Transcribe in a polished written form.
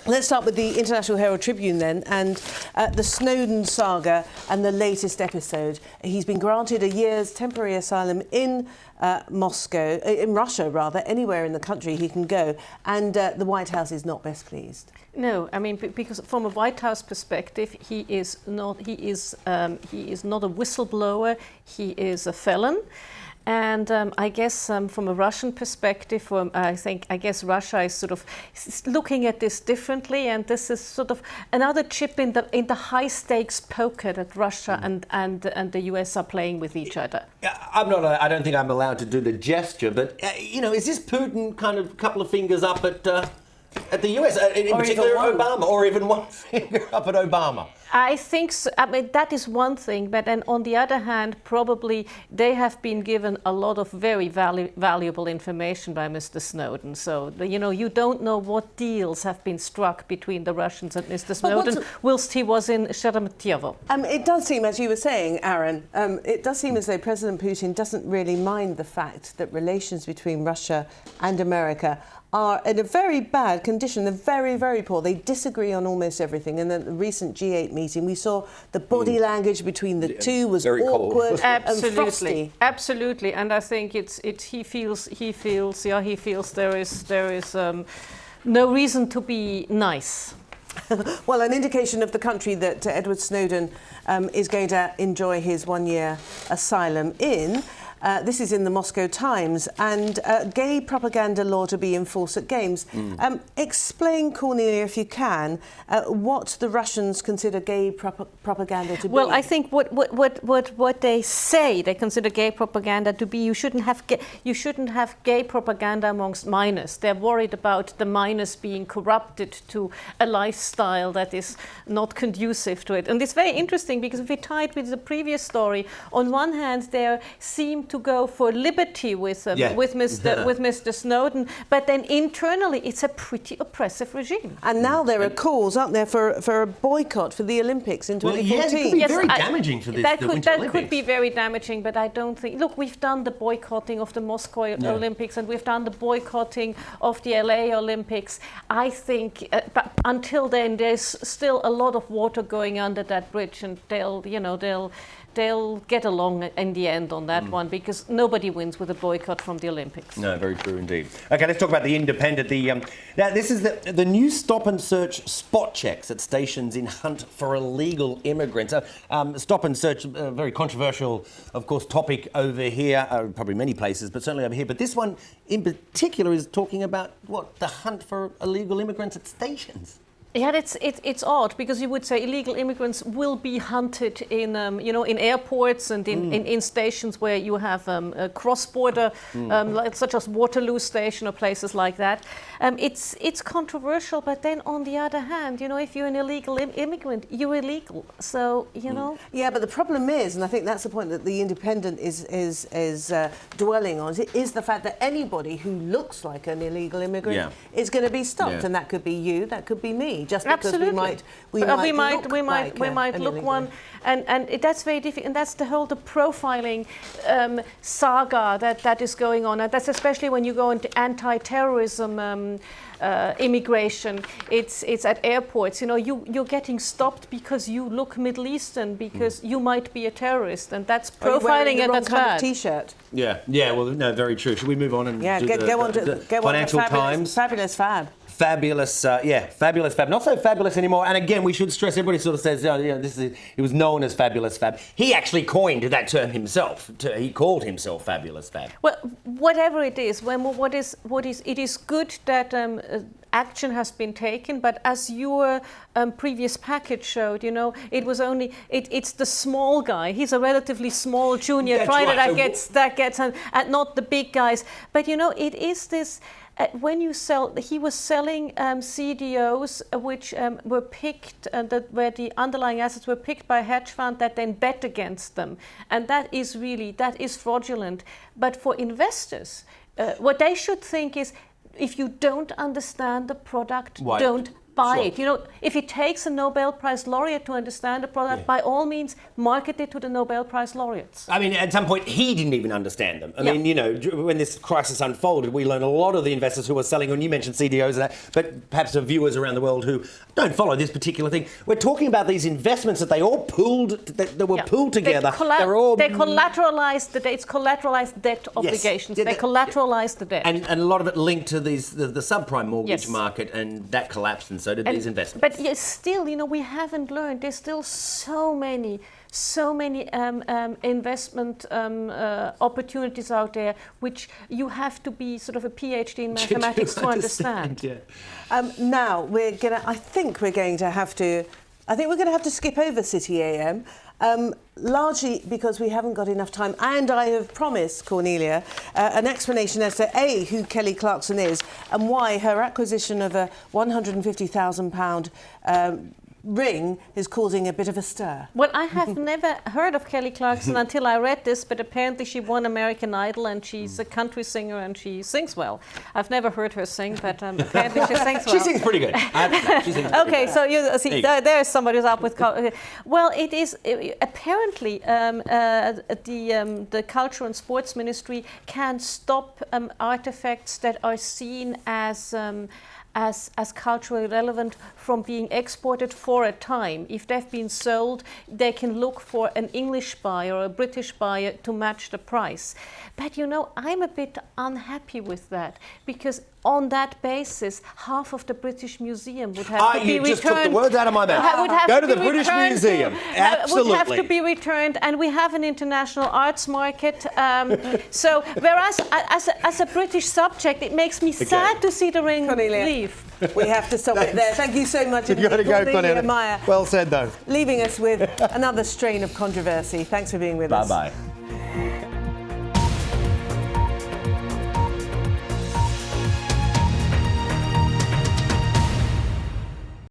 Let's start with the International Herald Tribune then, and the Snowden saga and the latest episode. He's been granted a year's temporary asylum in Moscow, in Russia rather, anywhere in the country he can go, and the White House is not best pleased. No, I mean, because from a White House perspective, he is not a whistleblower. He is a felon. And I guess from a Russian perspective, I guess Russia is sort of looking at this differently, and this is sort of another chip in the high stakes poker that Russia and the US are playing with each other. I don't think I'm allowed to do the gesture, but is this Putin kind of a couple of fingers up at the US, in particular Obama, or even one finger up at Obama? I think so. I mean, that is one thing, but then on the other hand, probably they have been given a lot of very valuable information by Mr. Snowden. So, you don't know what deals have been struck between the Russians and Mr. Snowden whilst he was in Sheremetyevo. It does seem, as you were saying, Aaron, it does seem as though President Putin doesn't really mind the fact that relations between Russia and America are in a very bad condition. They're very, very poor. They disagree on almost everything. And then the recent G8 meeting, we saw the body language between the two was very awkward and frosty. Absolutely. And I think he feels there is no reason to be nice. Well, an indication of the country that Edward Snowden is going to enjoy his 1-year asylum in. This is in the Moscow Times, and gay propaganda law to be enforced at games. Explain, Cornelia, if you can, what the Russians consider gay propaganda to be. Well, I think what they say they consider gay propaganda to be, you shouldn't have gay propaganda amongst minors. They're worried about the minors being corrupted to a lifestyle that is not conducive to it. And it's very interesting because if we tie it with the previous story, on one hand they seem to go for liberty with Mr. Snowden, but then internally it's a pretty oppressive regime. And now there are calls, aren't there, for a boycott for the Olympics in 2014. Well, yes, it could be very damaging for this. That could be very damaging, but I don't think. Look, we've done the boycotting of the Moscow Olympics, and we've done the boycotting of the LA Olympics. I think, but until then, there's still a lot of water going under that bridge, and they'll get along in the end on that one, because nobody wins with a boycott from the Olympics. No, very true indeed. Okay, let's talk about the Independent. Now, this is the new stop and search spot checks at stations in hunt for illegal immigrants. Stop and search, a very controversial, of course, topic over here, probably many places, but certainly over here. But this one in particular is talking about, the hunt for illegal immigrants at stations. Yeah, it's odd, because you would say illegal immigrants will be hunted in in airports and in stations where you have a cross-border, such as Waterloo Station or places like that. It's controversial, but then on the other hand, if you're an illegal immigrant, you're illegal. So Yeah, but the problem is, and I think that's the point that the Independent is dwelling on, is the fact that anybody who looks like an illegal immigrant is going to be stopped, and that could be you, that could be me. Just because we might look one, and that's very difficult, and that's the whole profiling saga that is going on, and that's especially when you go into anti-terrorism immigration. It's at airports. You're getting stopped because you look Middle Eastern, because you might be a terrorist, and that's profiling, and that's bad. T-shirt. Yeah. Well, no, very true. Should we move on and do the Financial Times? Fabulous fab. Fabulous, fabulous fab. Not so fabulous anymore. And again, we should stress, everybody sort of says, he was known as Fabulous Fab. He actually coined that term himself. He called himself Fabulous Fab. Well, whatever it is, it is good that action has been taken, but as your previous package showed, it's the small guy. He's a relatively small junior trader that gets, and not the big guys. But it is this. When you sell, he was selling CDOs which were picked, where the underlying assets were picked by a hedge fund that then bet against them, and that is fraudulent. But for investors, what they should think is, if you don't understand the product, don't buy Sure. it. You know, if it takes a Nobel Prize laureate to understand a product, by all means, market it to the Nobel Prize laureates. I mean, at some point, he didn't even understand them. I Yeah. mean, you know, when this crisis unfolded, we learned a lot of the investors who were selling, and you mentioned CDOs and that, but perhaps the viewers around the world who don't follow this particular thing. We're talking about these investments that they all pooled, that were pooled together. They're all... They collateralized the debt. It's collateralized debt obligations. Yeah, they collateralized the debt. And a lot of it linked to the subprime mortgage Yes. market, and that collapsed, and so did these investments. But yes, still, you know, we haven't learned. There's still so many investment opportunities out there, which you have to be sort of a PhD in mathematics to understand. Yeah. Now I think we're going to have to skip over CJHM. Largely because we haven't got enough time, and I have promised Cornelia an explanation as to A, who Kelly Clarkson is, and why her acquisition of a £150,000 ring is causing a bit of a stir. Well, I have never heard of Kelly Clarkson until I read this, but apparently she won American Idol and she's a country singer and she sings well. I've never heard her sing, but apparently she sings well. She sings pretty good. She sings pretty Okay, good. so you see, there's somebody who's up with... Well, it is... apparently, the Culture and Sports Ministry can stop artifacts that are seen as culturally relevant from being exported for a time. If they've been sold, they can look for an English buyer or a British buyer to match the price. But you know, I'm a bit unhappy with that, because on that basis, half of the British Museum would have to be returned. You just took the words out of my mouth. Go to the British Museum. Absolutely. Would have to be returned, and we have an international arts market. So, whereas as a British subject, it makes me sad to see the ring leave. We have to stop it there. Thank you so much. You've got to go, Cornelia. Meyer. Well said, though. Leaving us with another strain of controversy. Thanks for being with us. Bye-bye.